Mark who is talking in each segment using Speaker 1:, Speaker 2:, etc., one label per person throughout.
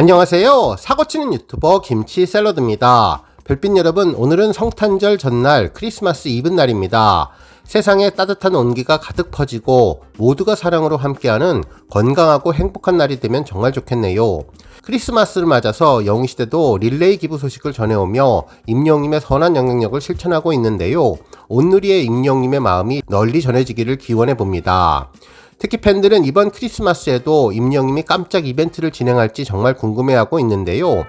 Speaker 1: 안녕하세요. 사고치는 유튜버 김치샐러드입니다. 별빛 여러분, 오늘은 성탄절 전날 크리스마스 이브 날입니다. 세상에 따뜻한 온기가 가득 퍼지고 모두가 사랑으로 함께하는 건강하고 행복한 날이 되면 정말 좋겠네요. 크리스마스를 맞아서 영웅시대도 릴레이 기부 소식을 전해오며 임영님의 선한 영향력을 실천하고 있는데요. 온누리의 임영님의 마음이 널리 전해지기를 기원해봅니다. 특히 팬들은 이번 크리스마스에도 임영님이 깜짝 이벤트를 진행할지 정말 궁금해하고 있는데요.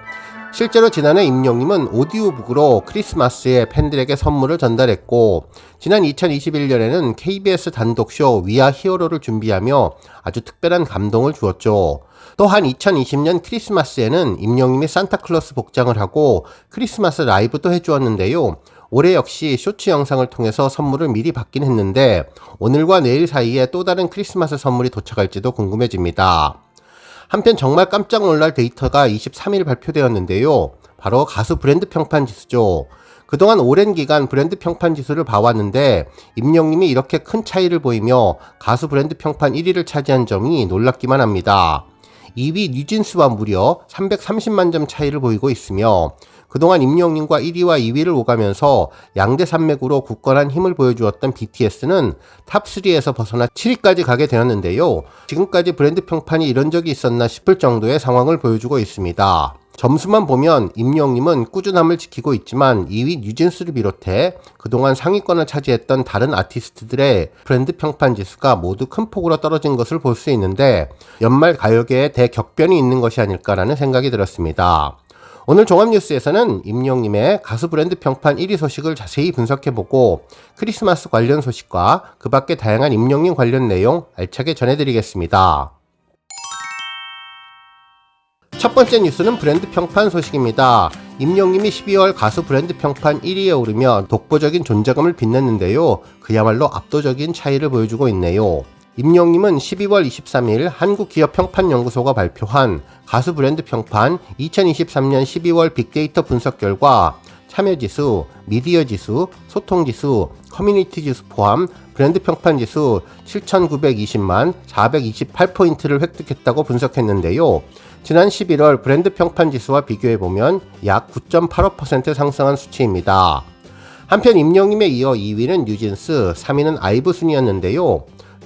Speaker 1: 실제로 지난해 임영님은 오디오북으로 크리스마스에 팬들에게 선물을 전달했고, 지난 2021년에는 KBS 단독쇼 위아 히어로를 준비하며 아주 특별한 감동을 주었죠. 또한 2020년 크리스마스에는 임영님이 산타클로스 복장을 하고 크리스마스 라이브도 해주었는데요. 올해 역시 쇼츠 영상을 통해서 선물을 미리 받긴 했는데 오늘과 내일 사이에 또 다른 크리스마스 선물이 도착할지도 궁금해집니다. 한편 정말 깜짝 놀랄 데이터가 23일 발표되었는데요. 바로 가수 브랜드 평판 지수죠. 그동안 오랜 기간 브랜드 평판 지수를 봐왔는데 임영님이 이렇게 큰 차이를 보이며 가수 브랜드 평판 1위를 차지한 점이 놀랍기만 합니다. 2위 뉴진스와 무려 330만 점 차이를 보이고 있으며 그동안 임영님과 1위와 2위를 오가면서 양대 산맥으로 굳건한 힘을 보여주었던 BTS는 탑3에서 벗어나 7위까지 가게 되었는데요. 지금까지 브랜드 평판이 이런 적이 있었나 싶을 정도의 상황을 보여주고 있습니다. 점수만 보면 임영님은 꾸준함을 지키고 있지만 2위 뉴진스를 비롯해 그동안 상위권을 차지했던 다른 아티스트들의 브랜드 평판 지수가 모두 큰 폭으로 떨어진 것을 볼 수 있는데 연말 가요계에 대격변이 있는 것이 아닐까라는 생각이 들었습니다. 오늘 종합뉴스에서는 임영님의 가수 브랜드 평판 1위 소식을 자세히 분석해보고 크리스마스 관련 소식과 그 밖의 다양한 임영님 관련 내용 알차게 전해드리겠습니다. 첫 번째 뉴스는 브랜드 평판 소식입니다. 임영님이 12월 가수 브랜드 평판 1위에 오르며 독보적인 존재감을 빛냈는데요. 그야말로 압도적인 차이를 보여주고 있네요. 임영님은 12월 23일 한국기업평판연구소가 발표한 가수 브랜드 평판 2023년 12월 빅데이터 분석 결과 참여지수, 미디어지수, 소통지수, 커뮤니티지수 포함 브랜드 평판지수 7,920만 428포인트를 획득했다고 분석했는데요. 지난 11월 브랜드 평판지수와 비교해보면 약 9.85% 상승한 수치입니다. 한편 임영님에 이어 2위는 뉴진스, 3위는 아이브 순이었는데요.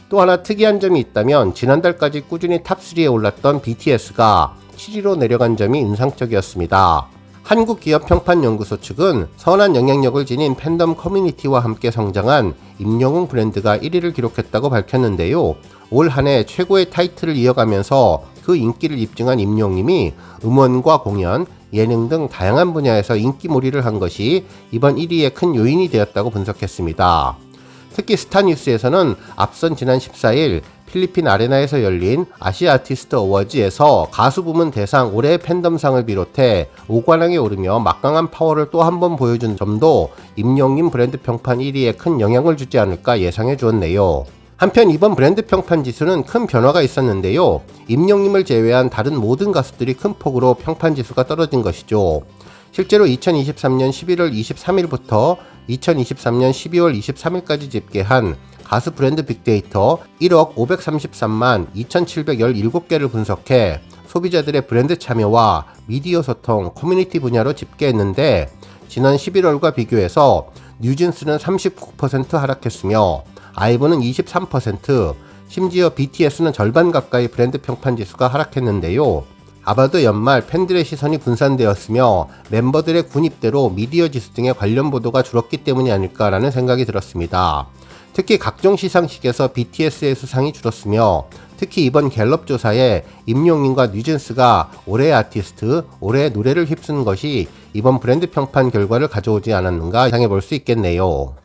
Speaker 1: 또 하나 특이한 점이 있다면 지난달까지 꾸준히 탑3에 올랐던 BTS가 7위로 내려간 점이 인상적이었습니다. 한국기업평판연구소 측은 선한 영향력을 지닌 팬덤 커뮤니티와 함께 성장한 임영웅 브랜드가 1위를 기록했다고 밝혔는데요. 올 한해 최고의 타이틀을 이어가면서 그 인기를 입증한 임영님이 음원과 공연, 예능 등 다양한 분야에서 인기몰이를 한 것이 이번 1위의 큰 요인이 되었다고 분석했습니다. 특히 스타뉴스에서는 앞선 지난 14일 필리핀 아레나에서 열린 아시아 아티스트 어워즈에서 가수 부문 대상 올해의 팬덤상을 비롯해 5관왕에 오르며 막강한 파워를 또 한 번 보여준 점도 임영님 브랜드 평판 1위에 큰 영향을 주지 않을까 예상해 주었네요. 한편 이번 브랜드 평판 지수는 큰 변화가 있었는데요. 임영님을 제외한 다른 모든 가수들이 큰 폭으로 평판 지수가 떨어진 것이죠. 실제로 2023년 11월 23일부터 2023년 12월 23일까지 집계한 가수 브랜드 빅데이터 1억 533만 2717개를 분석해 소비자들의 브랜드 참여와 미디어 소통, 커뮤니티 분야로 집계했는데 지난 11월과 비교해서 뉴진스는 39% 하락했으며 아이브는 23%, 심지어 BTS는 절반 가까이 브랜드 평판 지수가 하락했는데요. 아마도 연말 팬들의 시선이 분산되었으며 멤버들의 군입대로 미디어 지수 등의 관련 보도가 줄었기 때문이 아닐까라는 생각이 들었습니다. 특히 각종 시상식에서 BTS의 수상이 줄었으며 특히 이번 갤럽 조사에 임영님과 뉴진스가 올해의 아티스트, 올해의 노래를 휩쓴 것이 이번 브랜드 평판 결과를 가져오지 않았는가 예상해 볼 수 있겠네요.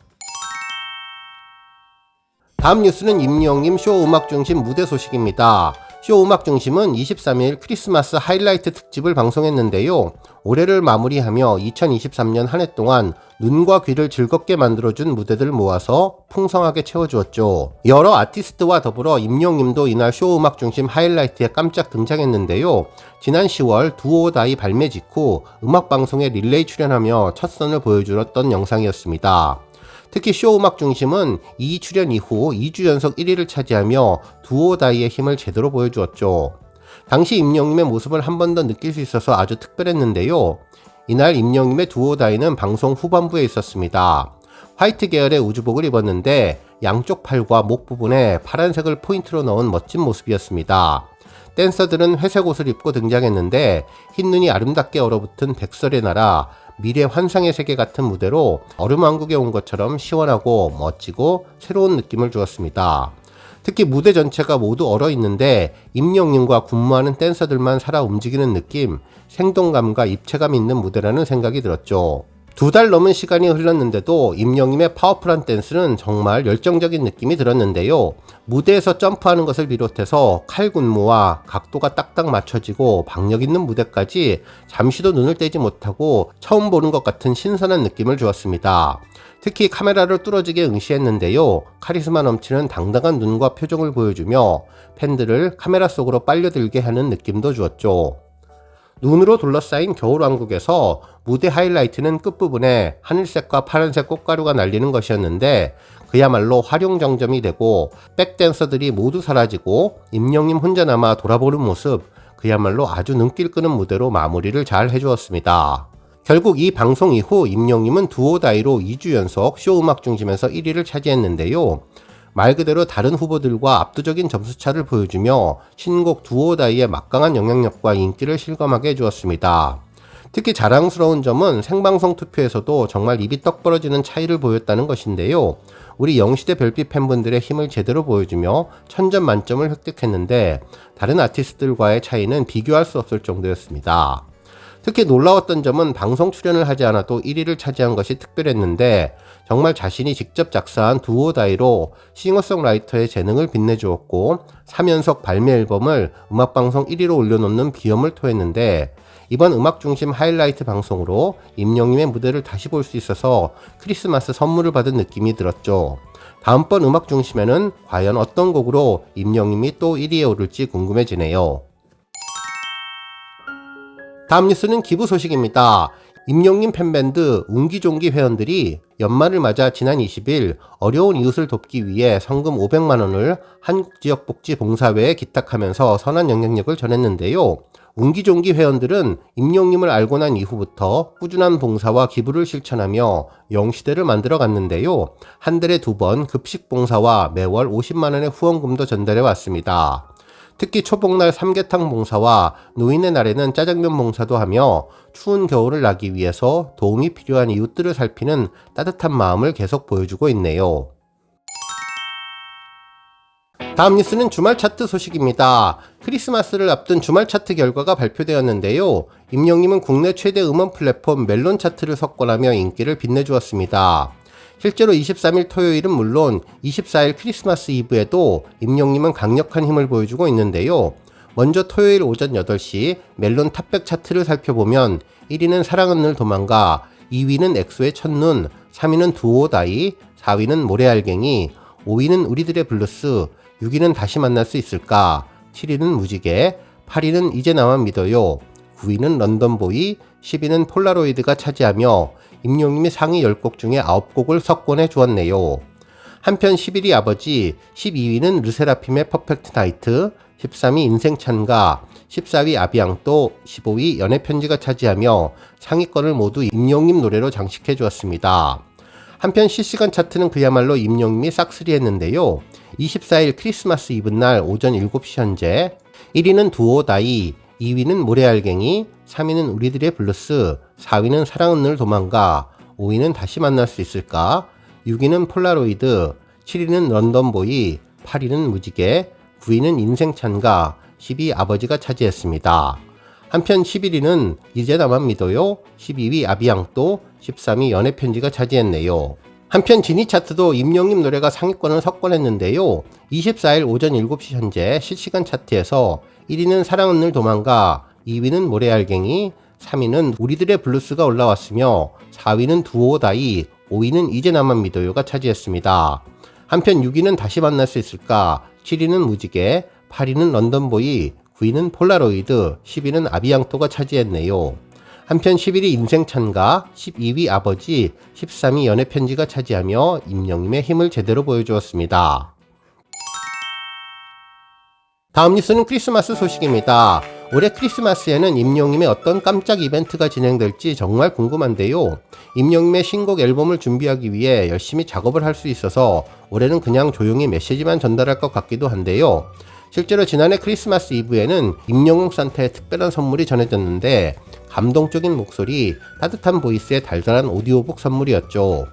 Speaker 1: 다음 뉴스는 임영님 쇼 음악 중심 무대 소식입니다. 쇼 음악 중심은 23일 크리스마스 하이라이트 특집을 방송했는데요. 올해를 마무리하며 2023년 한 해 동안 눈과 귀를 즐겁게 만들어준 무대들을 모아서 풍성하게 채워주었죠. 여러 아티스트와 더불어 임영님도 이날 쇼 음악 중심 하이라이트에 깜짝 등장했는데요. 지난 10월 두오다이 발매 직후 음악방송에 릴레이 출연하며 첫 선을 보여주었던 영상이었습니다. 특히 쇼 음악 중심은 2 출연 이후 2주 연속 1위를 차지하며 두오다이의 힘을 제대로 보여주었죠. 당시 임영님의 모습을 한 번 더 느낄 수 있어서 아주 특별했는데요. 이날 임영님의 두오다이는 방송 후반부에 있었습니다. 화이트 계열의 우주복을 입었는데 양쪽 팔과 목 부분에 파란색을 포인트로 넣은 멋진 모습이었습니다. 댄서들은 회색 옷을 입고 등장했는데 흰눈이 아름답게 얼어붙은 백설의 나라, 미래 환상의 세계 같은 무대로 얼음왕국에 온 것처럼 시원하고 멋지고 새로운 느낌을 주었습니다. 특히 무대 전체가 모두 얼어 있는데 임영님과 군무하는 댄서들만 살아 움직이는 느낌, 생동감과 입체감 있는 무대라는 생각이 들었죠. 2달 넘은 시간이 흘렀는데도 임영님의 파워풀한 댄스는 정말 열정적인 느낌이 들었는데요. 무대에서 점프하는 것을 비롯해서 칼 군무와 각도가 딱딱 맞춰지고 박력 있는 무대까지 잠시도 눈을 떼지 못하고 처음 보는 것 같은 신선한 느낌을 주었습니다. 특히 카메라를 뚫어지게 응시했는데요. 카리스마 넘치는 당당한 눈과 표정을 보여주며 팬들을 카메라 속으로 빨려들게 하는 느낌도 주었죠. 눈으로 둘러싸인 겨울왕국에서 무대 하이라이트는 끝부분에 하늘색과 파란색 꽃가루가 날리는 것이었는데 그야말로 활용정점이 되고 백댄서들이 모두 사라지고 임영님 혼자 남아 돌아보는 모습, 그야말로 아주 눈길 끄는 무대로 마무리를 잘 해주었습니다. 결국 이 방송 이후 임영님은 두오다이로 2주 연속 쇼 음악 중심에서 1위를 차지했는데요. 말 그대로 다른 후보들과 압도적인 점수차를 보여주며 신곡 두오다이의 막강한 영향력과 인기를 실감하게 해주었습니다. 특히 자랑스러운 점은 생방송 투표에서도 정말 입이 떡 벌어지는 차이를 보였다는 것인데요. 우리 영시대 별빛 팬분들의 힘을 제대로 보여주며 1000점 만점을 획득했는데 다른 아티스트들과의 차이는 비교할 수 없을 정도였습니다. 특히 놀라웠던 점은 방송 출연을 하지 않아도 1위를 차지한 것이 특별했는데 정말 자신이 직접 작사한 두오다이로 싱어송라이터의 재능을 빛내주었고 3연속 발매 앨범을 음악방송 1위로 올려놓는 비염을 토했는데 이번 음악중심 하이라이트 방송으로 임영님의 무대를 다시 볼 수 있어서 크리스마스 선물을 받은 느낌이 들었죠. 다음번 음악중심에는 과연 어떤 곡으로 임영님이 또 1위에 오를지 궁금해지네요. 다음 뉴스는 기부 소식입니다. 임영님 팬밴드 웅기종기 회원들이 연말을 맞아 지난 20일 어려운 이웃을 돕기 위해 성금 500만원을 한국지역복지봉사회에 기탁하면서 선한 영향력을 전했는데요. 웅기종기 회원들은 임영님을 알고 난 이후부터 꾸준한 봉사와 기부를 실천하며 영시대를 만들어 갔는데요. 한 달에 2번 급식 봉사와 매월 50만원의 후원금도 전달해 왔습니다. 특히 초복날 삼계탕 봉사와 노인의 날에는 짜장면 봉사도 하며 추운 겨울을 나기 위해서 도움이 필요한 이웃들을 살피는 따뜻한 마음을 계속 보여주고 있네요. 다음 뉴스는 주말 차트 소식입니다. 크리스마스를 앞둔 주말 차트 결과가 발표되었는데요. 임영님은 국내 최대 음원 플랫폼 멜론 차트를 석권하며 인기를 빛내주었습니다. 실제로 23일 토요일은 물론 24일 크리스마스 이브에도 임영님은 강력한 힘을 보여주고 있는데요. 먼저 토요일 오전 8시 멜론 탑100 차트를 살펴보면 1위는 사랑은 늘 도망가, 2위는 엑소의 첫눈, 3위는 두오다이, 4위는 모래알갱이, 5위는 우리들의 블루스, 6위는 다시 만날 수 있을까, 7위는 무지개, 8위는 이제 나만 믿어요, 9위는 런던보이, 10위는 폴라로이드가 차지하며 임영님이 상위 10곡 중에 9곡을 석권해 주었네요. 한편 11위 아버지, 12위는 르세라핌의 퍼펙트 나이트, 13위 인생찬가, 14위 아비앙또, 15위 연애편지가 차지하며 상위권을 모두 임영님 노래로 장식해 주었습니다. 한편 실시간 차트는 그야말로 임영님이 싹쓸이 했는데요. 24일 크리스마스 이브날 오전 7시 현재 1위는 두오다이, 2위는 모래알갱이, 3위는 우리들의 블루스, 4위는 사랑은 늘 도망가, 5위는 다시 만날 수 있을까, 6위는 폴라로이드, 7위는 런던보이, 8위는 무지개, 9위는 인생찬가, 10위 아버지가 차지했습니다. 한편 11위는 이제 나만 믿어요, 12위 아비앙또, 13위 연애편지가 차지했네요. 한편 지니 차트도 임영님 노래가 상위권을 석권했는데요. 24일 오전 7시 현재 실시간 차트에서 1위는 사랑은 늘 도망가, 2위는 모래알갱이, 3위는 우리들의 블루스가 올라왔으며 4위는 두오다이, 5위는 이제 나만 믿어요가 차지했습니다. 한편 6위는 다시 만날 수 있을까, 7위는 무지개, 8위는 런던보이, 9위는 폴라로이드, 10위는 아비앙토가 차지했네요. 한편 11위 인생찬가, 12위 아버지, 13위 연애편지가 차지하며 임영님의 힘을 제대로 보여주었습니다. 다음 뉴스는 크리스마스 소식입니다. 올해 크리스마스에는 임영님의 어떤 깜짝 이벤트가 진행될지 정말 궁금한데요. 임영님의 신곡 앨범을 준비하기 위해 열심히 작업을 할 수 있어서 올해는 그냥 조용히 메시지만 전달할 것 같기도 한데요. 실제로 지난해 크리스마스 이브에는 임영웅 산타의 특별한 선물이 전해졌는데 감동적인 목소리, 따뜻한 보이스의 달달한 오디오북 선물이었죠.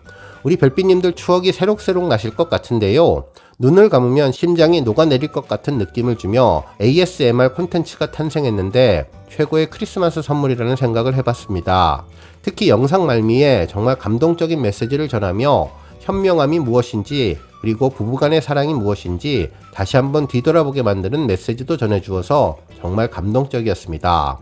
Speaker 1: 우리 별빛님들 추억이 새록새록 나실 것 같은데요. 눈을 감으면 심장이 녹아내릴 것 같은 느낌을 주며 ASMR 콘텐츠가 탄생했는데 최고의 크리스마스 선물이라는 생각을 해봤습니다. 특히 영상 말미에 정말 감동적인 메시지를 전하며 현명함이 무엇인지 그리고 부부간의 사랑이 무엇인지 다시 한번 뒤돌아보게 만드는 메시지도 전해주어서 정말 감동적이었습니다.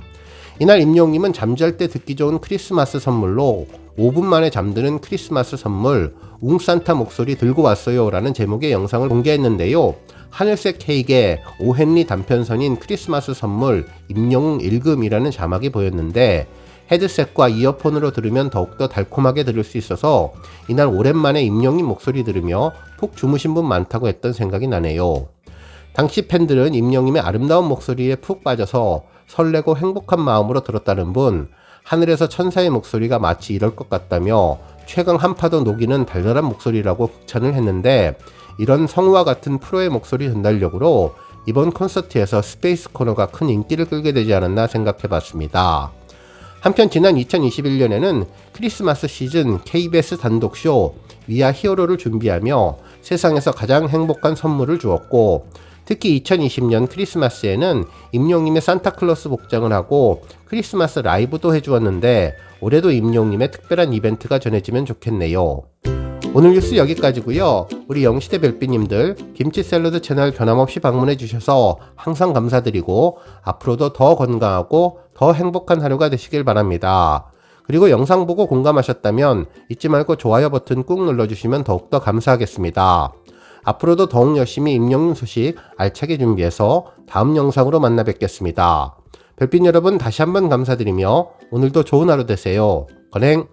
Speaker 1: 이날 임용님은 잠잘 때 듣기 좋은 크리스마스 선물로 5분 만에 잠드는 크리스마스 선물 웅산타 목소리 들고 왔어요 라는 제목의 영상을 공개했는데요. 하늘색 케이크에 오헨리 단편선인 크리스마스 선물 임영웅 일금이라는 자막이 보였는데 헤드셋과 이어폰으로 들으면 더욱더 달콤하게 들을 수 있어서 이날 오랜만에 임영웅 목소리 들으며 푹 주무신 분 많다고 했던 생각이 나네요. 당시 팬들은 임영웅의 아름다운 목소리에 푹 빠져서 설레고 행복한 마음으로 들었다는 분, 하늘에서 천사의 목소리가 마치 이럴 것 같다며 최강 한파도 녹이는 달달한 목소리라고 극찬을 했는데 이런 성우와 같은 프로의 목소리 전달력으로 이번 콘서트에서 스페이스 코너가 큰 인기를 끌게 되지 않았나 생각해봤습니다. 한편 지난 2021년에는 크리스마스 시즌 KBS 단독쇼 위아 히어로를 준비하며 세상에서 가장 행복한 선물을 주었고 특히 2020년 크리스마스에는 임영님의 산타클로스 복장을 하고 크리스마스 라이브도 해주었는데 올해도 임영님의 특별한 이벤트가 전해지면 좋겠네요. 오늘 뉴스 여기까지고요. 우리 영시대 별빛님들 김치 샐러드 채널 변함없이 방문해 주셔서 항상 감사드리고 앞으로도 더 건강하고 더 행복한 하루가 되시길 바랍니다. 그리고 영상 보고 공감하셨다면 잊지 말고 좋아요 버튼 꾹 눌러주시면 더욱더 감사하겠습니다. 앞으로도 더욱 열심히 임영웅 소식 알차게 준비해서 다음 영상으로 만나 뵙겠습니다. 별빛 여러분 다시 한번 감사드리며 오늘도 좋은 하루 되세요. 건행!